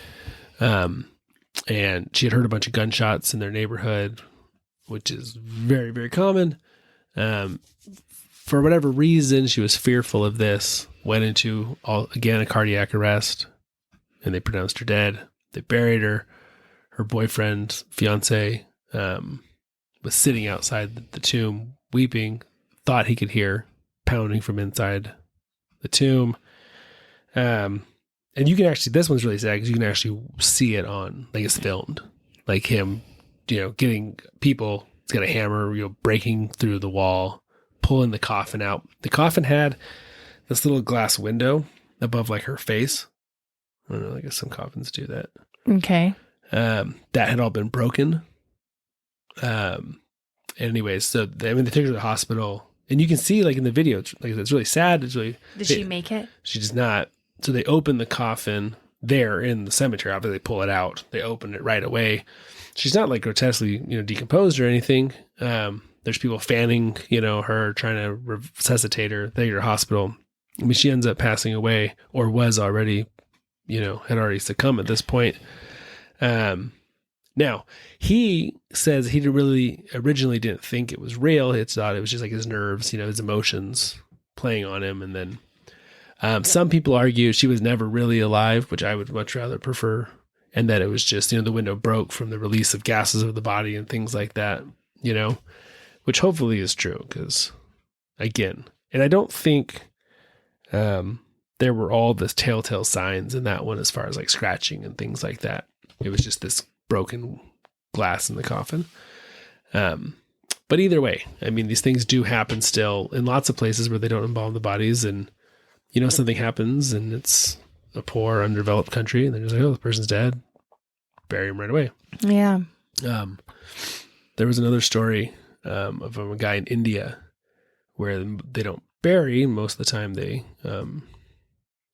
And she had heard a bunch of gunshots in their neighborhood, which is very, very common. For whatever reason, she was fearful of this, went into, again, a cardiac arrest, and they pronounced her dead. They buried her. Her boyfriend, fiance, was sitting outside the tomb, weeping, thought he could hear pounding from inside the tomb. And you can actually, this one's really sad because you can actually see it on, like it's filmed, like him, getting people, he's got a hammer, breaking through the wall, pulling the coffin out. The coffin had this little glass window above like her face. I don't know, I guess some coffins do that. Okay. That had all been broken. Anyways, so they took her to the hospital, and you can see like in the video, it's really sad. It's really. Did she make it? She does not. So they open the coffin there in the cemetery. After they pull it out, they open it right away. She's not like grotesquely, decomposed or anything. There's people fanning, her, trying to resuscitate her. They get her to hospital. I mean, she ends up passing away, or was already, had already succumbed at this point. Now, he says he originally didn't think it was real. He thought it was just like his nerves, his emotions playing on him. And then some people argue she was never really alive, which I would much rather prefer. And that it was just, the window broke from the release of gases of the body and things like that, which hopefully is true. Because again, and I don't think there were all this telltale signs in that one as far as like scratching and things like that. It was just this broken glass in the coffin. But either way, I mean, these things do happen still in lots of places where they don't embalm the bodies, and something happens and it's a poor, undeveloped country, and they're just like, oh, the person's dead, bury him right away. Yeah. There was another story of a guy in India where they don't bury. Most of the time they,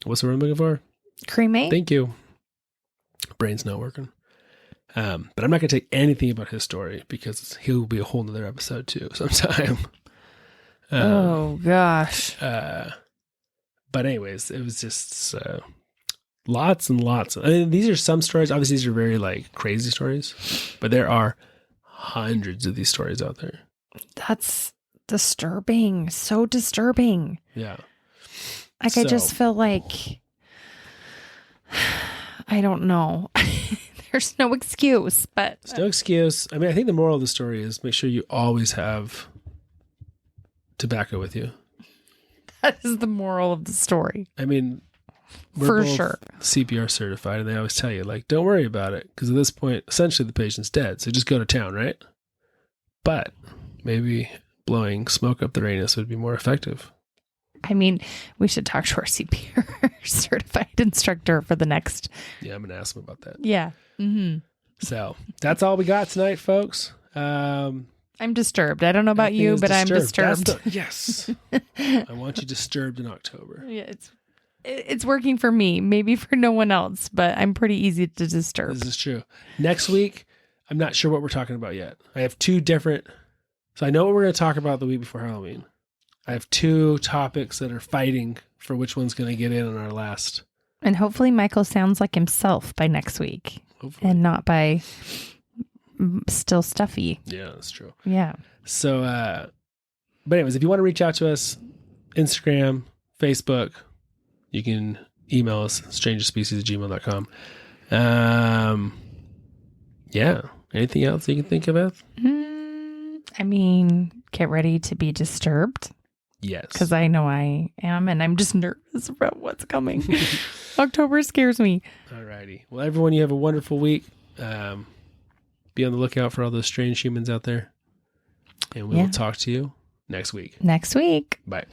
what's the word I'm looking for? Cremate? Thank you. Brain's not working. But I'm not going to take anything about his story because he'll be a whole nother episode too sometime. Oh gosh. But anyways, it was just lots and lots. These are some stories. Obviously, these are very like crazy stories, but there are hundreds of these stories out there. That's disturbing. So disturbing. Yeah. Like, I just feel like, I don't know. There's no excuse, but. There's no excuse. I mean, I think the moral of the story is make sure you always have tobacco with you. That is the moral of the story. I mean, we're for both sure CPR certified, and they always tell you, like, don't worry about it, because at this point, essentially the patient's dead, so just go to town, right? But maybe blowing smoke up their anus would be more effective. I mean, we should talk to our CPR certified instructor for the next. Yeah, I'm going to ask him about that. Yeah. Mm-hmm. So that's all we got tonight, folks. I'm disturbed. I don't know about you, but I'm disturbed. Yes. I want you disturbed in October. Yeah, it's working for me, maybe for no one else, but I'm pretty easy to disturb. This is true. Next week, I'm not sure what we're talking about yet. I have two different, so I know what we're going to talk about the week before Halloween. I have two topics that are fighting for which one's going to get in on our last. And hopefully Michael sounds like himself by next week. Hopefully. And not by still stuffy. Yeah, that's true. Yeah. So, but anyways, if you want to reach out to us, Instagram, Facebook, you can email us, strangerspecies@gmail.com. Yeah. Anything else you can think of, Beth? I mean, get ready to be disturbed. Yes. Because I know I am, and I'm just nervous about what's coming. October scares me. All righty. Well, everyone, you have a wonderful week. Be on the lookout for all those strange humans out there. And we will talk to you next week. Next week. Bye.